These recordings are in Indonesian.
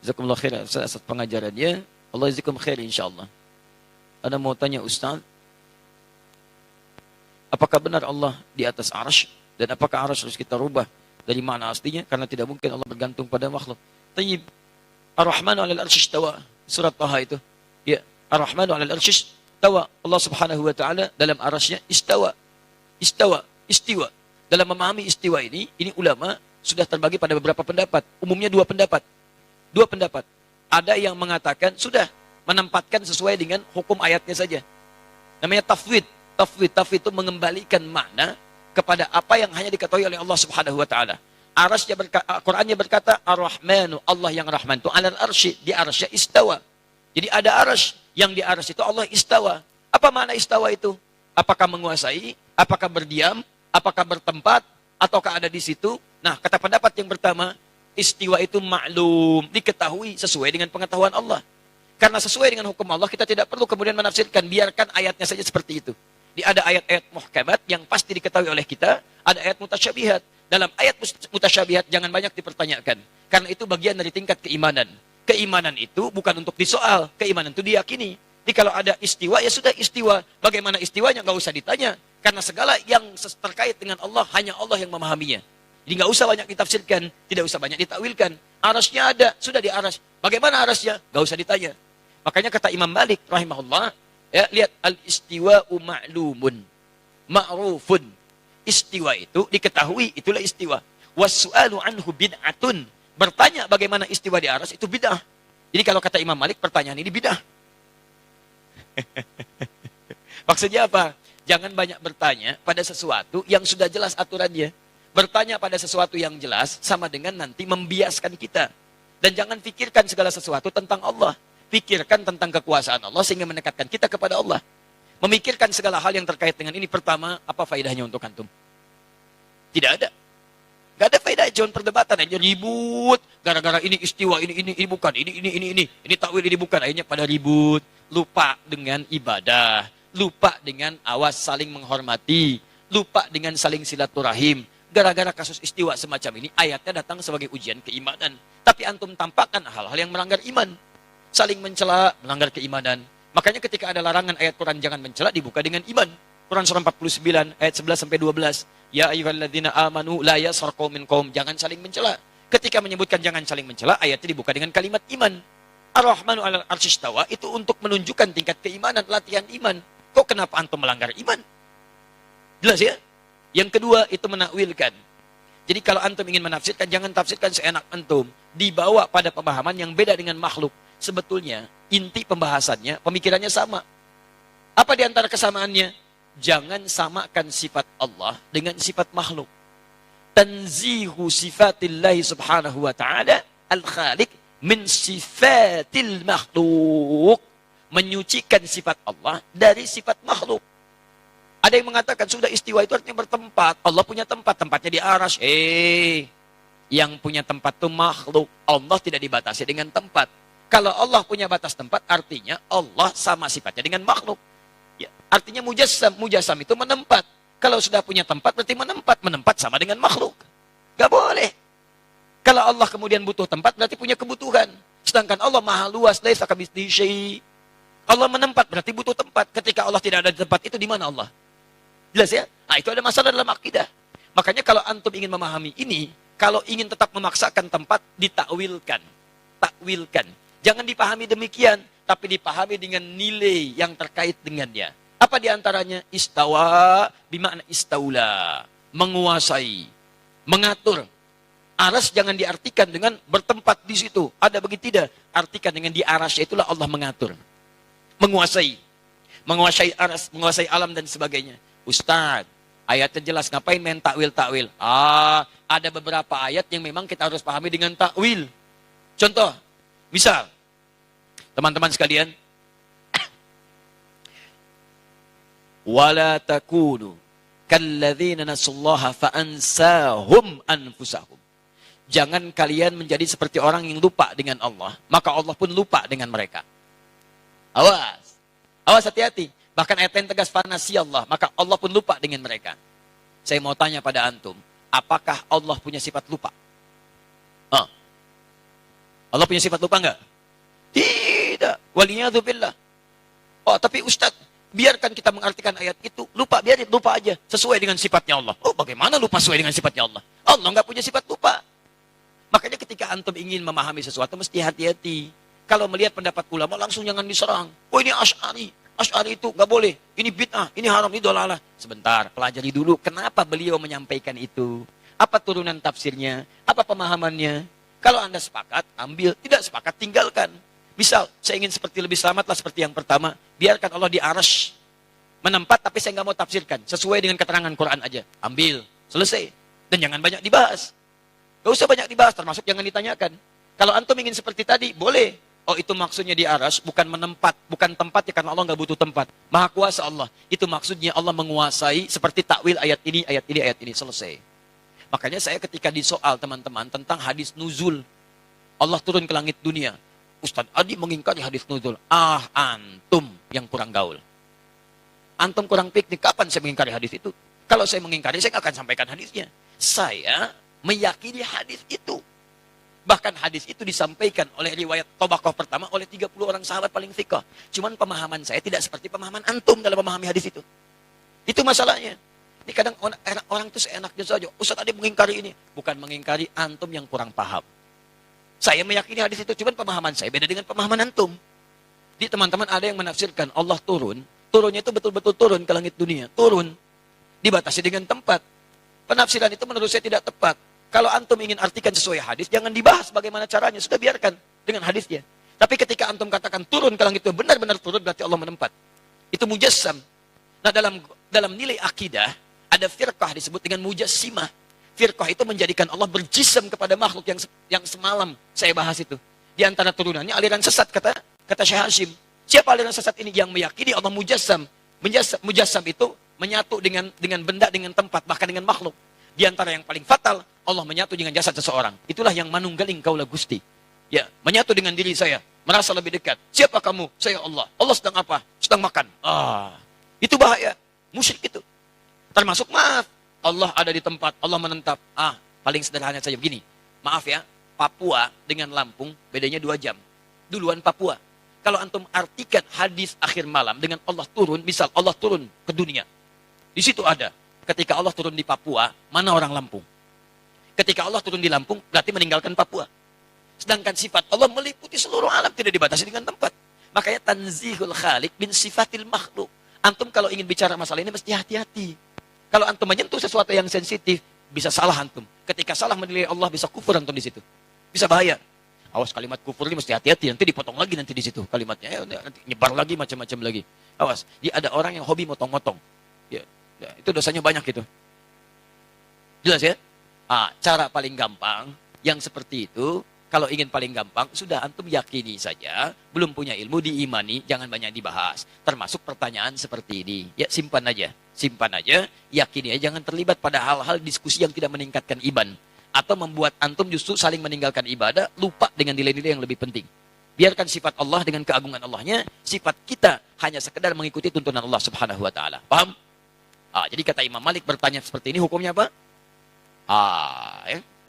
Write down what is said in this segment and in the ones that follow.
Jazakumullah khair atas pengajarannya. Allah jazakum khair insyaallah. Ana mau tanya Ustaz, apakah benar Allah di atas arsy dan apakah arsy harus kita rubah dari makna aslinya karena tidak mungkin Allah bergantung pada makhluk. Tayyib. Ar-Rahmanu 'alal arsy istawa. Surat Taha itu. Ya, Ar-Rahmanu 'alal arsy istawa. Allah Subhanahu wa taala dalam arsy-Nya istawa. Istiwa. Dalam memahami istiwa ini ulama sudah terbagi pada beberapa pendapat. Umumnya dua pendapat. Ada yang mengatakan sudah menempatkan sesuai dengan hukum ayatnya saja. Namanya tafwid. Tafwid itu mengembalikan makna kepada apa yang hanya diketahui oleh Allah Subhanahu wa taala. Qur'annya berkata Ar-Rahmanu, Allah yang Rahman itu 'alal arsy, di arsy istawa. Jadi ada arsy, yang di arsy itu Allah istawa. Apa makna istawa itu? Apakah menguasai? Apakah berdiam? Apakah bertempat? Ataukah ada di situ? Nah, kata pendapat yang pertama, istiwa itu maklum, diketahui sesuai dengan pengetahuan Allah. Karena sesuai dengan hukum Allah, kita tidak perlu kemudian menafsirkan, biarkan ayatnya saja seperti itu. Ada ayat-ayat muhkamat yang pasti diketahui oleh kita, ada ayat mutasyabihat. Dalam ayat mutasyabihat jangan banyak dipertanyakan. Karena itu bagian dari tingkat keimanan. Keimanan itu bukan untuk disoal, keimanan itu diyakini. Jadi kalau ada istiwa, ya sudah istiwa. Bagaimana istiwanya nggak usah ditanya. Karena segala yang terkait dengan Allah, hanya Allah yang memahaminya. Jadi nggak usah banyak ditafsirkan, tidak usah banyak ditakwilkan. Arasnya ada, sudah di aras. Bagaimana arasnya? Nggak usah ditanya. Makanya kata Imam Malik rahimahullah, ya, lihat al-istiwa'u ma'lumun, ma'rufun. Istiwa itu diketahui, itulah istiwa. Was-su'alu anhu bid'atun. Bertanya bagaimana istiwa di aras itu bid'ah. Jadi kalau kata Imam Malik, pertanyaan ini bid'ah. Maksudnya apa? Jangan banyak bertanya pada sesuatu yang sudah jelas aturannya. Bertanya pada sesuatu yang jelas sama dengan nanti membiaskan kita. Dan jangan pikirkan segala sesuatu tentang Allah. Pikirkan tentang kekuasaan Allah sehingga mendekatkan kita kepada Allah. Memikirkan segala hal yang terkait dengan ini. Pertama, apa faedahnya untuk antum? Tidak ada. Gak ada faedah, cuma perdebatan aja, ribut. Gara-gara ini istiwa, ini bukan, ini takwil, ini bukan. Akhirnya pada ribut. Lupa dengan ibadah. Lupa dengan awas saling menghormati. Lupa dengan saling silaturahim. Gara-gara kasus istiwa semacam ini, ayatnya datang sebagai ujian keimanan. Tapi antum tampakkan hal-hal yang melanggar iman. Saling mencela, melanggar keimanan. Makanya ketika ada larangan ayat Quran jangan mencela, dibuka dengan iman. Quran surah 49 ayat 11-12. Ya ayyuhalladzina amanu la yaskhar qaumin qaum, jangan saling mencela. Ketika menyebutkan jangan saling mencela, ayatnya dibuka dengan kalimat iman. Ar-Rahmanu 'alal arsy istawa itu untuk menunjukkan tingkat keimanan, latihan iman. Kok kenapa antum melanggar iman? Jelas ya? Yang kedua itu menakwilkan. Jadi kalau antum ingin menafsirkan, jangan tafsirkan seenak antum. Dibawa pada pemahaman yang beda dengan makhluk. Sebetulnya inti pembahasannya, pemikirannya sama. Apa di antara kesamaannya? Jangan samakan sifat Allah dengan sifat makhluk. Tanzihu sifatillahi subhanahu wa ta'ala al-khaliq min sifatil makhluk. Menyucikan sifat Allah dari sifat makhluk. Ada yang mengatakan sudah istiwa itu artinya bertempat. Allah punya tempat, tempatnya di arsy. Yang punya tempat itu makhluk. Allah tidak dibatasi dengan tempat. Kalau Allah punya batas tempat, artinya Allah sama sifatnya dengan makhluk. Ya, artinya mujassam itu menempat. Kalau sudah punya tempat, berarti menempat sama dengan makhluk. Gak boleh. Kalau Allah kemudian butuh tempat, berarti punya kebutuhan. Sedangkan Allah maha luas, laisa kamitslihi syai'. Allah menempat, berarti butuh tempat. Ketika Allah tidak ada di tempat itu, di mana Allah? Jelas ya? Nah, itu ada masalah dalam akidah. Makanya kalau antum ingin memahami ini, kalau ingin tetap memaksakan tempat, ditakwilkan. Takwilkan. Jangan dipahami demikian, tapi dipahami dengan nilai yang terkait dengannya. Apa diantaranya? Istawa, bimakna istaula. Menguasai. Mengatur. Aras jangan diartikan dengan bertempat di situ. Ada begitu tidak? Artikan dengan di arasnya itulah Allah mengatur. Menguasai. Menguasai aras, menguasai alam dan sebagainya. Ustaz, ayatnya jelas, ngapain main takwil-takwil? Ada beberapa ayat yang memang kita harus pahami dengan takwil. Contoh, misal, teman-teman sekalian, wala takunu kalladzina nasullaha fa'ansahum anfusahum. Jangan kalian menjadi seperti orang yang lupa dengan Allah, maka Allah pun lupa dengan mereka. Awas. Awas, hati-hati. Bahkan ayat yang tegas, fanasiyallah, maka Allah pun lupa dengan mereka. Saya mau tanya pada antum, apakah Allah punya sifat lupa? Allah punya sifat lupa enggak? Tidak. Waliyadzubillah. Oh, tapi Ustaz, biarkan kita mengartikan ayat itu. Lupa, biarin lupa aja. Sesuai dengan sifatnya Allah. Oh, bagaimana lupa sesuai dengan sifatnya Allah? Allah nggak punya sifat lupa. Makanya ketika antum ingin memahami sesuatu, mesti hati-hati. Kalau melihat pendapat ulama, langsung jangan diserang. Oh, ini Asy'ari. Asy'ari itu nggak boleh. Ini bid'ah, ini haram, ini dolalah. Sebentar, pelajari dulu kenapa beliau menyampaikan itu. Apa turunan tafsirnya? Apa pemahamannya? Kalau Anda sepakat, ambil. Tidak sepakat, tinggalkan. Misal, saya ingin seperti lebih selamatlah seperti yang pertama. Biarkan Allah di arsy menempat, tapi saya nggak mau tafsirkan. Sesuai dengan keterangan Quran aja. Ambil. Selesai. Dan jangan banyak dibahas. Gak usah banyak dibahas, termasuk jangan ditanyakan. Kalau antum ingin seperti tadi, boleh. Oh, itu maksudnya di arsy, bukan menempat. Bukan tempat ya, karena Allah nggak butuh tempat. Maha kuasa Allah. Itu maksudnya Allah menguasai seperti takwil ayat ini, ayat ini, ayat ini. Selesai. Makanya saya ketika disoal teman-teman tentang hadis nuzul. Allah turun ke langit dunia. Ustaz Adi mengingkari hadis nuzul. Ah, antum yang kurang gaul. Antum kurang piknik. Kapan saya mengingkari hadis itu? Kalau saya mengingkari, saya nggak akan sampaikan hadisnya. Saya meyakini hadis itu. Bahkan hadis itu disampaikan oleh riwayat Tabaqah pertama oleh 30 orang sahabat paling thiqah. Cuman pemahaman saya tidak seperti pemahaman antum dalam memahami hadis itu. Itu masalahnya. Ini kadang orang itu seenaknya saja. Ustaz Adi mengingkari ini. Bukan mengingkari, antum yang kurang paham. Saya meyakini hadis itu, cuman pemahaman saya beda dengan pemahaman antum. Di teman-teman ada yang menafsirkan Allah turun. Turunnya itu betul-betul turun ke langit dunia. Turun. Dibatasi dengan tempat. Penafsiran itu menurut saya tidak tepat. Kalau antum ingin artikan sesuai hadis, jangan dibahas bagaimana caranya. Sudah biarkan dengan hadisnya. Tapi ketika antum katakan turun ke langit itu benar-benar turun, berarti Allah menempat. Itu mujassam. Nah, dalam nilai akidah, ada firqah disebut dengan mujassimah. Firqah itu menjadikan Allah berjism kepada makhluk yang semalam saya bahas itu. Di antara turunannya aliran sesat, kata Syekh Hashim. Siapa aliran sesat ini? Yang meyakini Allah mujassam. Mujassam itu menyatu dengan benda, dengan tempat, bahkan dengan makhluk. Di antara yang paling fatal, Allah menyatu dengan jasad seseorang. Itulah yang manunggaling kaulah Gusti. Ya, menyatu dengan diri saya, merasa lebih dekat. Siapa kamu? Saya Allah. Allah sedang apa? Sedang makan. Itu bahaya. Musyrik itu. Termasuk maaf. Allah ada di tempat, Allah menetap. Paling sederhana saja begini. Maaf ya, Papua dengan Lampung bedanya 2 jam. Duluan Papua. Kalau antum artikan hadis akhir malam dengan Allah turun, misal Allah turun ke dunia. Di situ ada. Ketika Allah turun di Papua, mana orang Lampung? Ketika Allah turun di Lampung, berarti meninggalkan Papua. Sedangkan sifat Allah meliputi seluruh alam, tidak dibatasi dengan tempat. Makanya tanzihul khaliq bin sifatil makhluk. Antum kalau ingin bicara masalah ini mesti hati-hati. Kalau antum menyentuh sesuatu yang sensitif, bisa salah antum. Ketika salah menilai Allah, bisa kufur antum di situ. Bisa bahaya. Awas, kalimat kufur ini mesti hati-hati. Nanti dipotong lagi nanti di situ kalimatnya. Nanti nyebar lagi macam-macam lagi. Awas. Ada orang yang hobi motong-motong. Ya, itu dosanya banyak itu. Jelas ya? Cara paling gampang yang seperti itu, kalau ingin paling gampang, sudah antum yakini saja, belum punya ilmu, diimani, jangan banyak dibahas. Termasuk pertanyaan seperti ini. Ya, simpan aja, yakini aja, jangan terlibat pada hal-hal diskusi yang tidak meningkatkan iman. Atau membuat antum justru saling meninggalkan ibadah, lupa dengan nilai-nilai yang lebih penting. Biarkan sifat Allah dengan keagungan Allahnya, sifat kita hanya sekedar mengikuti tuntunan Allah Subhanahu wa Ta'ala. Paham? Jadi kata Imam Malik bertanya seperti ini, hukumnya apa?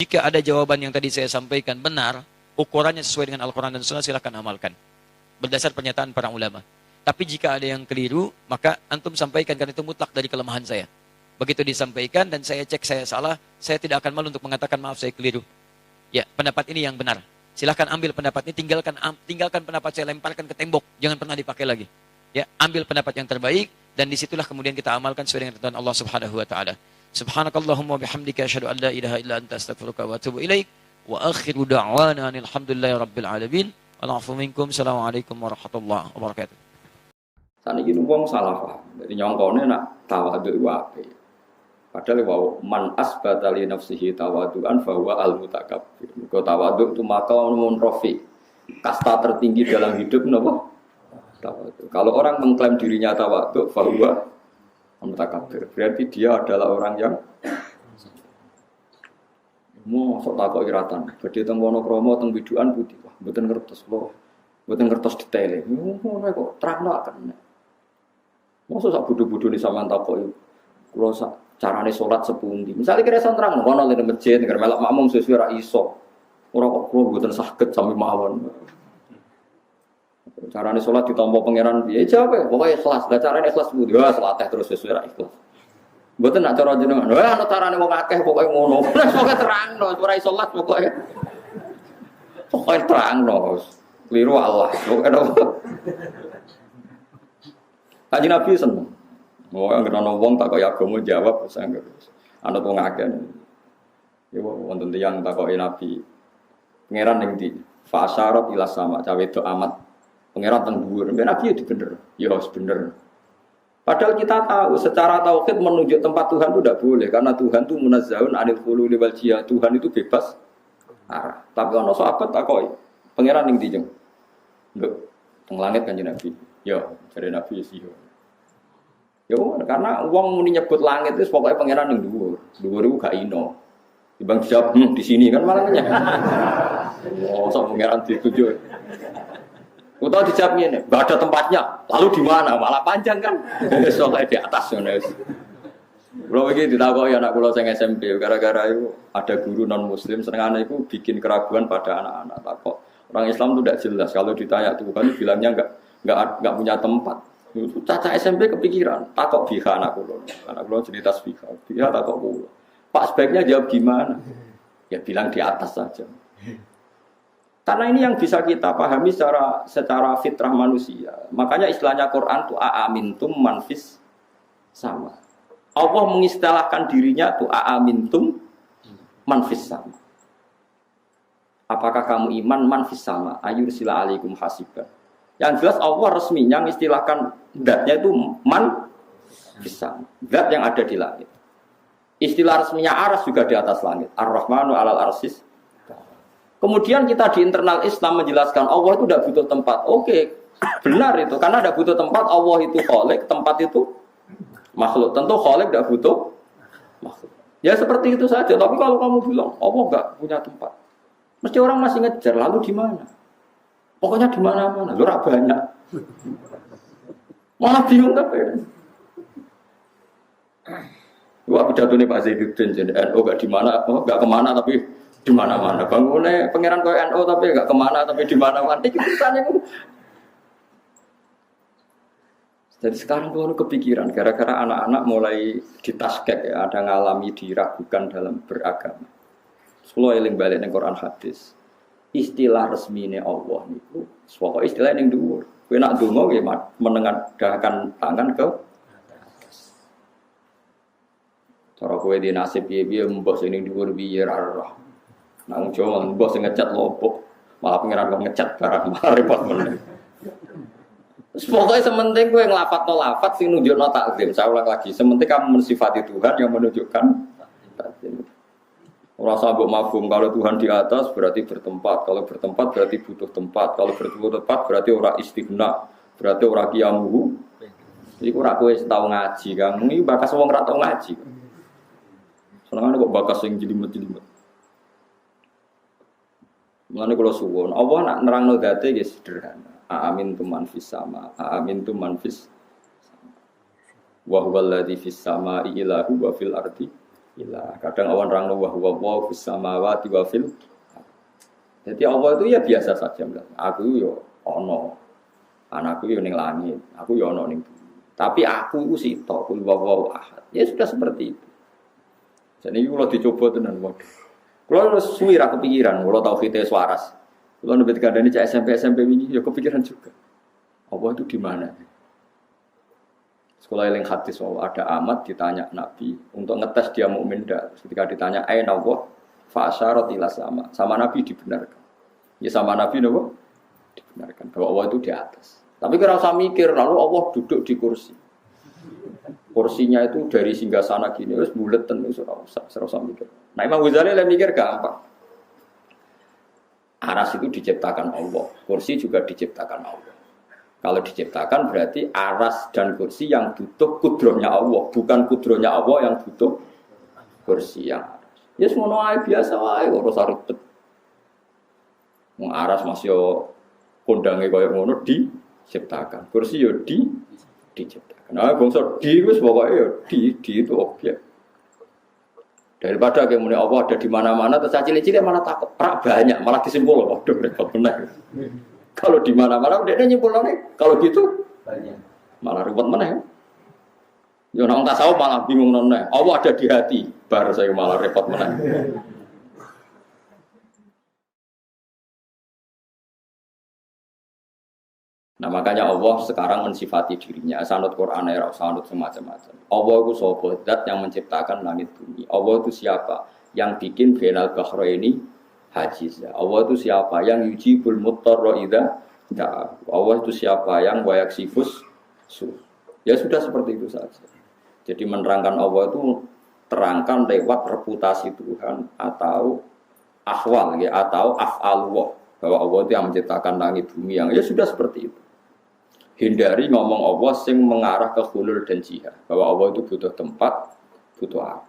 Jika ada jawaban yang tadi saya sampaikan benar, ukurannya sesuai dengan Al-Quran dan Sunnah, silahkan amalkan. Berdasar pernyataan para ulama. Tapi jika ada yang keliru, maka antum sampaikan, karena itu mutlak dari kelemahan saya. Begitu disampaikan dan saya cek saya salah, saya tidak akan malu untuk mengatakan maaf saya keliru. Ya, pendapat ini yang benar. Silahkan ambil pendapat ini, tinggalkan pendapat saya, lemparkan ke tembok. Jangan pernah dipakai lagi. Ya, ambil pendapat yang terbaik, dan disitulah kemudian kita amalkan sesuai dengan tuntunan Allah Subhanahu wa Ta'ala. Subhanakallahumma bihamdika asyhadu an la ilaha illa anta astaghfiruka wa atubu ilaik. Wa akhiru da'wana alhamdulillahi rabbil alamin. Al'afu minkum. Assalamualaikum warahmatullahi wabarakatuh. Saniki wong salah paham. Dadi nyongkone nak tawadhu iku apik. Padahal wau man asbata li nafsihi tawadhu'an fa huwa al-mutakabbir. Mergo tawadhu itu maqamun rafi. Kasta tertinggi dalam hidup napa? Tawadhu. Kalau orang mengklaim dirinya tawadhu fa huwa mutakabbir, berarti dia adalah orang yang mau sok takok iratan. Badhe teng Wonokromo teng bidukan putih. Wah, mboten ngertos lho. Mboten ngertos detaile. Ngono kok terangno kan. Mosok sak bodho-bodhone sampean takoki. Kula carane salat sepundi. Misale kira iso terang ngono ning masjid, nek melok makmum sesuai ra iso. Ora kok kula mboten saged sami mawon. Carane salat ditampa pangeran piye? Jawab, pokoke ikhlas. Lah carane ikhlas kudu ya salateh terus sesuai ra ikhlas. Mboten nak cara jenengan. Wah ana carane wong akeh pokoke ngono. Pokoke terangno, ora iso salat pokoke. Pokoke terangno. Kliru Allah. Pokoke Kanjeng Nabi seneng. Mau anggere ana wong takoki agama jawab wis anggere. Ana wong akeh. Ya wonten tiyang takoki Nabi. Pangeran ning ndi? Fa asyarat ila sama, cawe itu amat. Pangeran teng dhuwur. Nabi itu bener. Ya wis bener. Padahal kita tahu secara tauhid menunjuk tempat Tuhan itu tidak boleh karena Tuhan itu munazzahun anil khululi wal jihad. Tuhan itu bebas arah. Tapi ana sahabat takoki, pangeran ning ndi, Jeng? Lho, teng langit Kanjeng Nabi. Ya, jare Nabi sih. Ya, karena wong muni nyebut langit itu pokoknya pangeran ning dhuwur. Dhuwur iku gak ino. Dibang jawab di sini kan malah nya. Oh, sok pangeran dituju. Utawa dijawab ngene, enggak ada tempatnya. Lalu di mana? Malah panjang kan. Soalnya di atas ngono. Kalau iki ditakoki anak kula sing SMP gara-gara itu ada guru non muslim senengane iku bikin keraguan pada anak-anak. Takok orang Islam itu tidak jelas kalau ditanya Tuhan bilangnya enggak punya tempat. Caca SMP kepikiran, takok biha anak kula. Anak kula cerita biha. Biha takok kula. Pak sebaiknya jawab gimana? Ya bilang di atas saja. Karena ini yang bisa kita pahami secara fitrah manusia. Makanya istilahnya Quran itu a'amintum manfis sama. Allah mengistilahkan dirinya itu a'amintum manfis sama. Apakah kamu iman manfis sama? Ayursila alaikum hasiban. Yang jelas Allah resminya mengistilahkan zatnya itu manfis sama. Zat yang ada di langit. Istilah resminya aras juga di atas langit. Ar-Rahmanu alal arsis. Kemudian kita di internal Islam menjelaskan Allah itu tidak butuh tempat. Oke, benar itu. Karena tidak butuh tempat, Allah itu khalik, tempat itu makhluk. Tentu khalik tidak butuh makhluk. Ya seperti itu saja. Tapi kalau kamu bilang Allah nggak punya tempat, mesti orang masih ngejar. Lalu di mana? Pokoknya di mana-mana. Lu banyak. Malah bingung apa ya? Wah pidato ini Pak Zaiduddin jadi NU gak di mana, gak kemana tapi di mana-mana. Bangunnya pangeran kau NU tapi gak kemana tapi di mana-mana. Ini urusannya itu. Jadi sekarang baru kepikiran gara-gara anak-anak mulai ditaskek ya, ada ngalami diragukan dalam beragama. Kalau eling balik ning Quran hadis, istilah resmine Allah niku, pokoknya istilah ning dhuwur. Kowe nak donga nggih menengadahkan tangan ke cara kowe di nasib piye-piye mbok sing ning dhuwur piye ra roh. Nang Jawa mbok sing ngecat lopok, malah pangeran kok ngecat barang malah repot meneh. Pokoknya sementing kowe nglafadzno lafadz sing nunjukno takzim. Saya ulang lagi, sementing kamu mensifati Tuhan yang menunjukkan takzim. Ora usah mbok mafhum kalau Tuhan di atas berarti bertempat, kalau bertempat berarti butuh tempat, kalau butuh tempat berarti ora istighna, berarti ora qiyamuhu. Iku ora kowe tau ngaji, Kang. Iki bakas wong ora tau ngaji. Senengane kok bakas sing jelimet-jelimet. Mulane kula suwun, Allah nak nerangno dzate nggih sederhana. Amin tu manfis sama, amin tu manfis. Wa huwal ladzi fis samai ilahu wa fil ardi ilah. Kadang awan nerangno wa huwa wa fis samawati wa fil. Jadi Allah itu ya biasa saja bilang. Aku yo ono. Anakku yo ning langit, aku yo ono ning bumi. Tapi aku iku sitok kul wa ahad. Ya sudah seperti itu. Jadi kalau dicoba tenan waduh. Kalau suwi ra kepikiran, kalau tauhid waras. Kalau nabi kadang ini SMP ini ya kepikiran juga. Allah itu di mana? Sekolah eling hadis bahwa ada amat ditanya Nabi untuk ngetes dia mukmin dak. Ketika ditanya aina Allah fa asyarat ila sama. Sama Nabi dibenarkan. Ya sama Nabi nopo? Dibenarkan bahwa Allah itu di atas. Tapi kira usah mikir lalu Allah duduk di kursi. Kursinya itu dari singgasana gini, terus buleten itu serasa mikir. Nah Imam Ghazali lah mikir gampang. Aras itu diciptakan Allah, kursi juga diciptakan Allah. Kalau diciptakan berarti aras dan kursi yang butuh kudrohnya Allah, bukan kudrohnya Allah yang butuh kursi yang aras. Ya semono ae biasa wae, ora usah ribet. Wong aras masih yo kondange koyo ngono diciptakan, kursi yo diciptakan. Nah, bangsa di wis pokoke ya di itu objek. Daripada kayak muni Allah ada di mana-mana, terus cilik-cilik malah takut, rak banyak, malah disimpul, waduh repot benar. Kalau di mana-mana udah nyimpul nih, kalau gitu banyak, malah repot mana? Ya orang tasawuf malah bingung nona, Allah ada di hati, baru saya malah repot mana? Nah makanya Allah sekarang mensifati dirinya, sanut Quran ya, sanut semacam-macam. Allah itu sapa zat yang menciptakan langit bumi. Allah itu siapa yang bikin bainal bahraini hajiz. Allah itu siapa yang yujibul muttarra idza da'a. Allah itu siapa yang wayaksifus su. Ya sudah seperti itu saja. Jadi menerangkan Allah itu terangkan lewat reputasi Tuhan atau ahwal ya, atau af'alullah, bahwa Allah itu yang menciptakan langit bumi yang ya sudah seperti itu. Hindari ngomong Allah sing mengarah ke hulul dan jihad, bahwa Allah itu butuh tempat, butuh apa.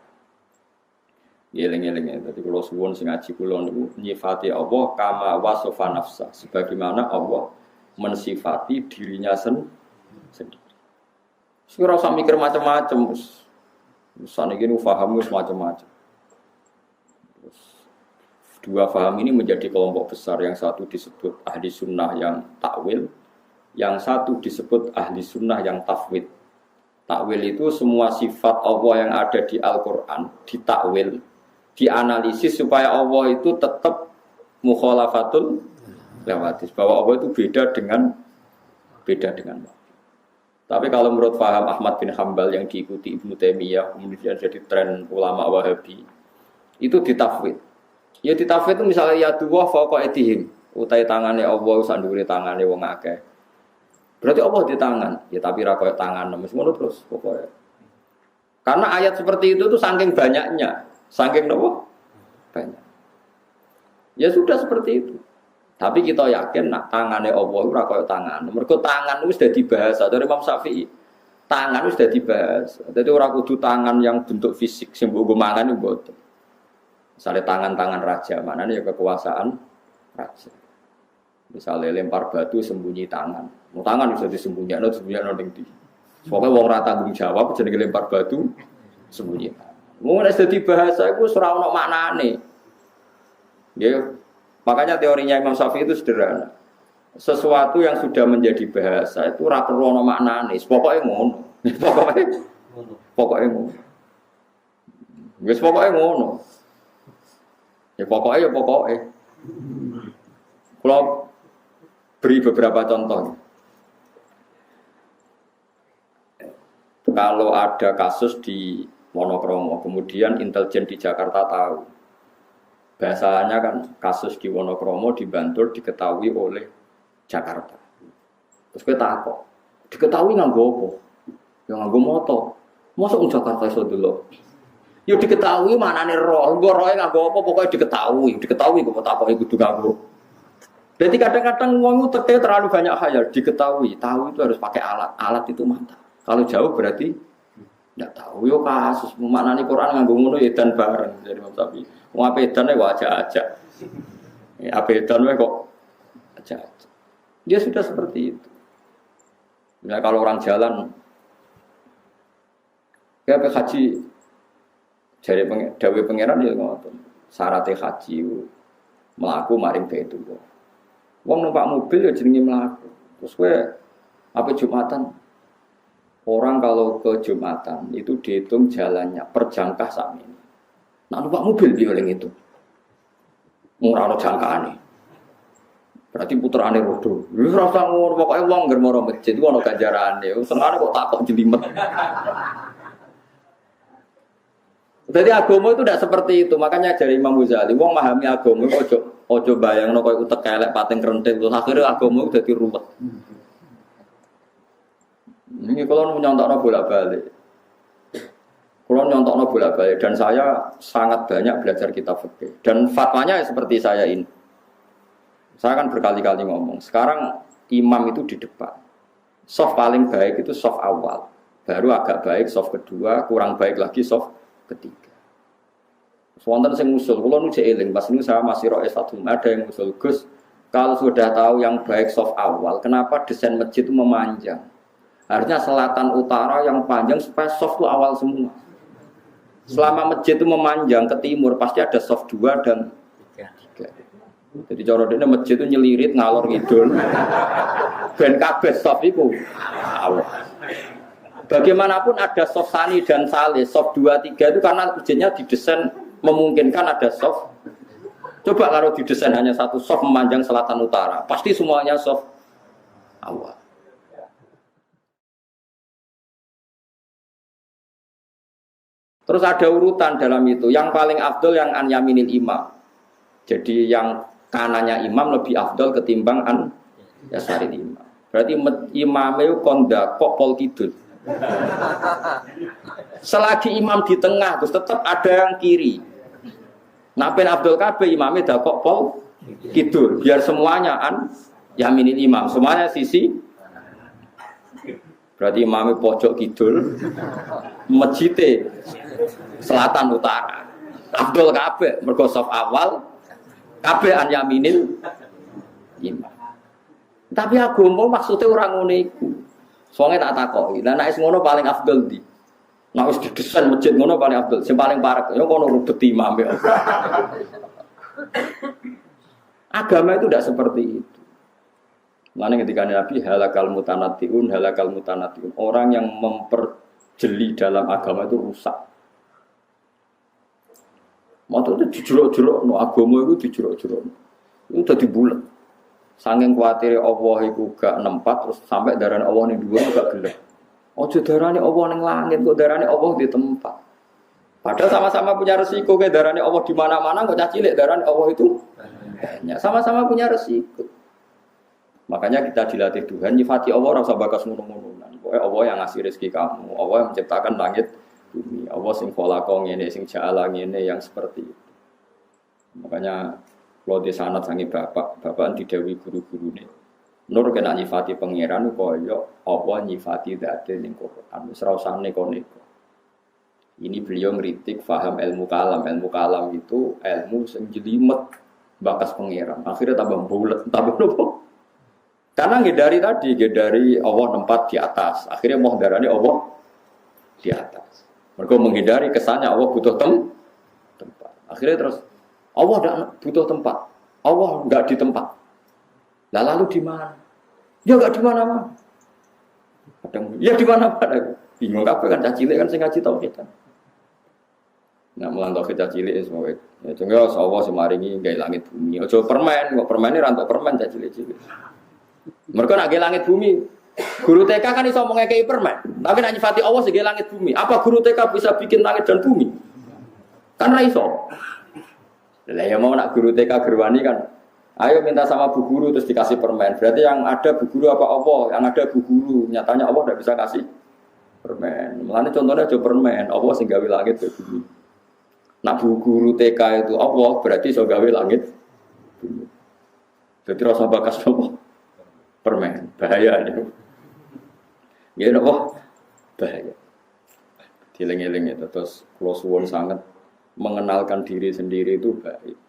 Geleng-geleng. Jadi kalau suwun sing ngaji kula niku nyifati Allah kama wasofa nafsa, sebagaimana Allah mensifati dirinya sendiri. Ora usah mikir macam-macam. Saniki niku paham wis macam-macam. Dua paham ini menjadi kelompok besar, yang satu disebut ahli sunnah yang takwil, yang satu disebut ahli sunnah yang tafwid. Takwil itu semua sifat Allah yang ada di Al-Quran ditakwil, dianalisis supaya Allah itu tetap mukhalafatul lewatis, bahwa Allah itu beda dengan Tapi kalau menurut paham Ahmad bin Hambal yang diikuti Ibnu Taimiyah, kemudian jadi tren ulama Wahabi, itu ditafwid. Ya ditafwid itu misalnya ya dua fauqa aydihim, utai tangannya Allah sandure tangannya wong akeh. Berarti Allah di tangan, ya tapi ra koyo tangan nemes ngono terus pokoknya. Karena ayat seperti itu tuh saking banyaknya, saking nopo? Banyak. Ya sudah seperti itu. Tapi kita yakin nak tangannya Allah ora koyo tangan. Mergo tangan itu sudah dibahas dari Imam Syafi'i. Tangan itu sudah dibahas. Jadi ora kudu tangan yang bentuk fisik sing mbok mangan itu mboten. Misalnya tangan-tangan raja, maknanya ya kekuasaan raja. Misalnya lempar batu sembunyi tangan. Mau tangan bisa disembunyikan ning ndi. Pokoke wong ora tanggung jawab jenenge lempar batu sembunyi tangan. Mun wis dadi bahasa iku ora ono maknane. Ya, makanya teorinya Imam Syafi'i itu sederhana. Sesuatu yang sudah menjadi bahasa itu ora perlu ono maknane. Pokoke ngono. Pokoke ngono. Wis pokoke ngono. Ya pokoke. Kalau beri beberapa contoh. Kalau ada kasus di Wonokromo, kemudian intelijen di Jakarta tahu. Bahasanya kan kasus di Wonokromo di Bantul diketahui oleh Jakarta. Terus kita takut. Diketahui nganggo apa? Ya nganggo moto. Mosok Jakarta iso delok. Ya diketahui manane roh, nggo roe nganggo apa pokoknya diketahui kok takoki kudu nganggo. Jadi kadang-kadang wong itu terlalu banyak khayal, diketahui, tahu itu harus pakai alat itu mata. Kalau jauh berarti tidak tahu. Yo kasus maknane Quran nganggo ngono ya edan bareng dari Imam Syafi'i. Wong ape edan wae aja. Ya ape edan wae kok aja. Dia sudah seperti itu. Nah, kalau orang jalan kayak haji jare dawe pangeran ya ngoten. Syaratnya haji mlaku maring Baitullah. Wong numpak mobil ya jenenge mlaku. Terus kowe apa Jumatan? Orang kalau ke Jumatan itu dihitung jalannya per jangkah sakmene. Nah numpak mobil piye ning itu? Ora ono jangkaane. Berarti puterane rodo. Wis ora usah ngono, pokoke wong ngger maro masjid ku ono ganjarane. Senengane kok takok jelimet. Jadi agama itu tidak seperti itu. Makanya dari Imam Ghazali, wong memahami agama ojo bayangno koyo utek elek pating krenting terus akhirnya agama itu dadi ruwet. Ini kalau nyontokno bolak-balik. Kalau nyontokno bolak-balik dan saya sangat banyak belajar kitab fikih dan fatwanya seperti saya ini. Saya kan berkali-kali ngomong, sekarang imam itu di depan. Soft paling baik itu soft awal. Baru agak baik soft kedua, kurang baik lagi soft ketiga. Wonten sing ngusul, kula nu jek eling, pas niku saya masih roe satu, ada yang ngusul, Gus, kalau sudah tahu yang baik soft awal, kenapa desain masjid itu memanjang? Harusnya selatan utara yang panjang supaya soft itu awal semua. Selama masjid itu memanjang ke timur, pasti ada soft 2 dan 3. Jadi cara dene masjid itu nyelirit ngalor ngidul. Ben kabeh soft iku. Bagaimanapun ada soft Sani dan Saleh, soft 2, 3 itu karena masjidnya didesain memungkinkan ada soft. Coba kalau didesain hanya satu soft memanjang selatan utara, pasti semuanya soft awal. Terus ada urutan dalam itu. Yang paling afdol yang an yaminil imam. Jadi yang kanannya imam lebih afdol ketimbang an yasaril imam. Berarti imam itu kondak kok pol kidul. Selagi imam di tengah terus tetap ada yang kiri. Napen afdol kabeh imamnya dak kok pol kidul. Biar semuanya an yaminil imam. Semuanya sisi. Berarti imamnya pojok kidul. Masjidnya selatan utara. Abdul kabeh mergo saf awal kabeh an yaminil imam. Tapi agama maksudnya orang ngono iku. Soale tak takoki. Lah nek ngono paling afdol ndi? Nek wis didesain masjid ngono paling afdol. Sing paling parek ya kono rubet imam ya. Agama itu tidak seperti itu. Makanya ketika Nabi halakal mutanatiun. Orang yang memperjeli dalam agama itu rusak. Maksudnya dijuruk-juruk, no agama itu dijuruk-juruk. Itu udah dibulat. Saking khawatir Allah itu gak nempat, terus sampai darahnya Allah yang dua gak gelap. Ojo darahnya Allah yang langit, kok darahnya Allah di tempat. Padahal sama-sama punya resiko, kayak darahnya Allah di mana-mana, kok cilik darahnya Allah itu banyak. Sama-sama punya resiko. Makanya kita dilatih Tuhan, nyifati Allah rasa bakas ngono-ngononan. Pokoknya Allah yang ngasih rezeki kamu, Allah yang menciptakan langit bumi, Allah sing khalaqa ngene, sing ja'ala ngene yang seperti itu. Makanya kalau di sanad sangi bapak didhawuhi guru-gurune. Nur kena nyifati pangeran kaya Allah nyifati dzate ning Quran. Wis ora usah neko-neko. Ini beliau ngritik faham ilmu kalam. Ilmu kalam itu ilmu sing jelimet bakas pangeran. Akhirnya tambah bulet, tambah nopo? Karena ngedari Allah tempat di atas. Akhirnya mau darani Allah di atas. Mereka menghindari kesannya Allah butuh tempat. Akhirnya terus Allah tidak butuh tempat. Allah enggak di tempat. Lah lalu di mana? Ya enggak di mana-mana. Kadang ya di mana-mana. Bingung kabeh kan cah cilik kan sing ngaji tauhid kan. Nah, mulang tauhid cah cilik semua. Ya jenenge Allah sing maringi gawe langit bumi. Aja permen, kok permene ra entuk permen cah cilik-cilik. Mereka nak langit bumi, guru TK kan iso ngekei permen. Tapi nak nyifati Allah sebagai langit bumi. Apa guru TK bisa bikin langit dan bumi? Kan ra iso. Lah ya mau nak guru TK gerwani kan. Ayo minta sama bu guru terus dikasih permen. Berarti yang ada bu guru apa Allah? Yang ada bu guru. Nyatanya Allah tidak bisa kasih permen. Mulane contohnya aja permen. Allah sing gawe langit dan bumi. Nak bu guru TK itu Allah berarti iso gawe langit bumi. Jadi rasa bakas apa? Permen, bahaya itu. Ya nopo bahaya. Dieling-eling itu terus kalau suwun sangat mengenalkan diri sendiri itu baik.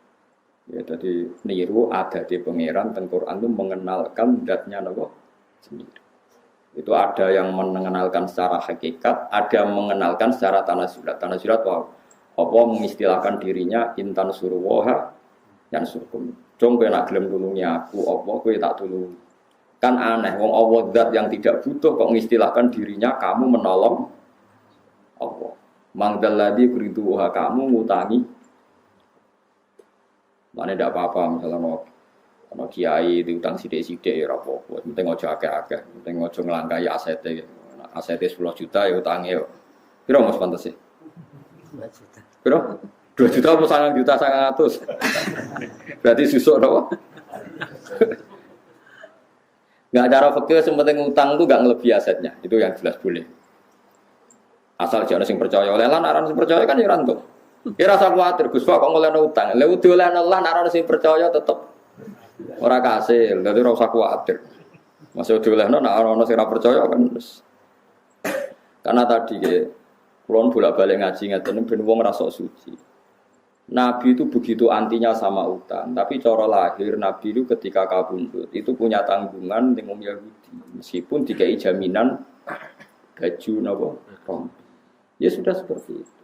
Ya jadi niru ada di pangeran teng Quran itu mengenalkan zatnya nopo sendiri. Itu ada yang mengenalkan secara hakikat, ada yang mengenalkan secara tanasurat. Tanasurat apa mengistilahkan dirinya intan suruwaha yang surkum. Jong kowe nak gelem nulungi aku apa kowe tak tulungi. Kan aneh, wong Allah zat yang tidak butuh kok mengistilahkan dirinya kamu menolong Allah. Mangdalladzi qriduha kamu ngutangi. Mane ndak apa-apa misalnya ono kiai diutang sithik-sithik ya ora apa-apa. Penting aja akeh-akeh, penting aja nglangkai asete. Asete 10 juta ya utange yo. Piro Mas pantes e? 2 juta. Piro? 2 juta apa 9 juta 900. Berarti susuk napa? Nggak cara fikih sementing utang itu nggak ngelebihi asetnya, itu yang jelas boleh. Asal jangan sing percaya oleh lan aran sing percaya kan ya rantuk. Kira rasa kuwatir Gus kok ngolehno utang. Lha diolehno lan aran sing percaya tetep ora kasil. Dadi ora usah kuwatir. Masih diolehno nek ana sing ora percaya kan wis. Karena tadi kulon bolak-balik ngaji ngaten ben wong rasa suci. Nabi itu begitu antinya sama utang, tapi cara lahir Nabi itu ketika kabundut itu punya tanggungan dengan Yahudi, meskipun dikai jaminan baju napa rompi. Ya sudah seperti itu.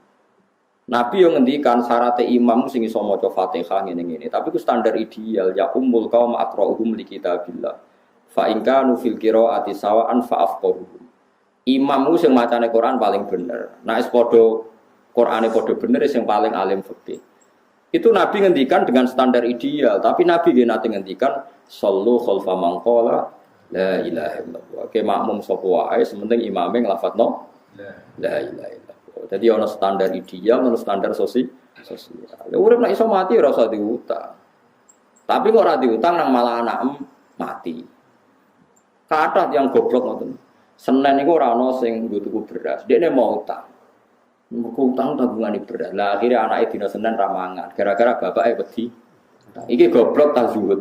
Nabi yang ngendikan syarat imam sing iso maca Fatihah ngene-ngene. Tapi ku standar ideal ya ummul qaum aqra'uhum li kitabillah. Fa in kanu fil qira'ati sawa'an fa afqahuhum. Imam ku sing macane Quran paling bener. Nah es padha Qur'ane padha bener sing paling alim fikih. Itu Nabi ngendikan dengan standar ideal, tapi Nabi nggih nate ngendikan sallu khalfa man qala la ilaha illallah. Ke makmum sapa wae sementing imame nglafadzno la ilaha illallah. Jadi ana standar ideal, ana standar sosial. Ya urip nek iso mati ora usah diutang. Tapi kok ora diutang nang malah anak mati. Kathah yang goblok ngoten. Senin niku ora ana sing nggo tuku beras. Dekne mau utang. Mergo utang tabungan beras. Lah akhirnya anake dina Senin ra mangan gara-gara bapake wedi. Iki goblok ta zuhud.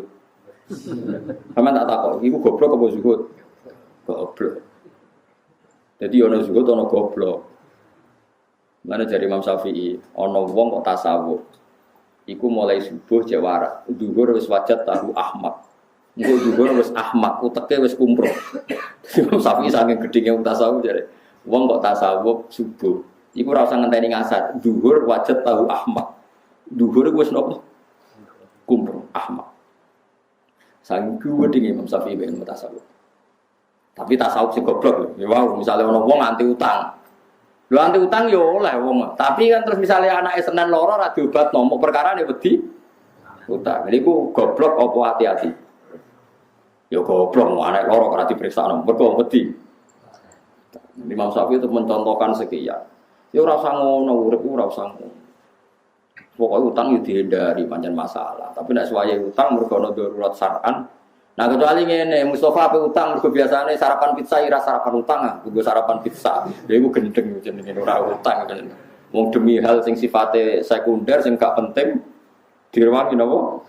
Sampeyan tak takok, iku goblok apa zuhud? Goblok. Jadi ana zuhud ana goblok. Mana dari Imam Syafi'i, ana wong kok tasawuf. Iku mulai subuh jawara, zuhur wis wajat tahu ahmad. Engko zuhur wis ahmad, uteke wis kumpruk. Imam Syafi'i saking gedhinge tasawuf jare, wong kok tasawuf subuh. Iku ora usah ngenteni ngasar. Zuhur wajat tahu ahmad. Zuhur wis nopo? Kumpruk ahmad. Saking gedhinge Imam Syafi'i ben tasawuf. Tapi tasawuf sing goblok lho. Ya wow, misale ana wong anti utang. Lho anti utang yo oleh wong. Tapi kan terus misalnya anake Senin loro ora diobatno, mok perkarane wedi utang. Niku goblok apa hati-hati? Yo goblok anake loro ora dipriksakno, mergo wedi. Imam Syafi'i itu mencontohkan sekian. Ya ora usah ngono, urip ora usah ngono. Pokoke utang yo dihindari pancen masalah. Tapi nek suwaye utang mergo ana darurat syar'an. Nah kecuali ngene, Mustafa ape utang mergo biasane sarapan pizza ira sarapan utang ah, nggo sarapan pizza. Ya iku gendeng jenenge ora utang kan. Wong demi hal sing sifate sekunder sing gak penting direwangi napa?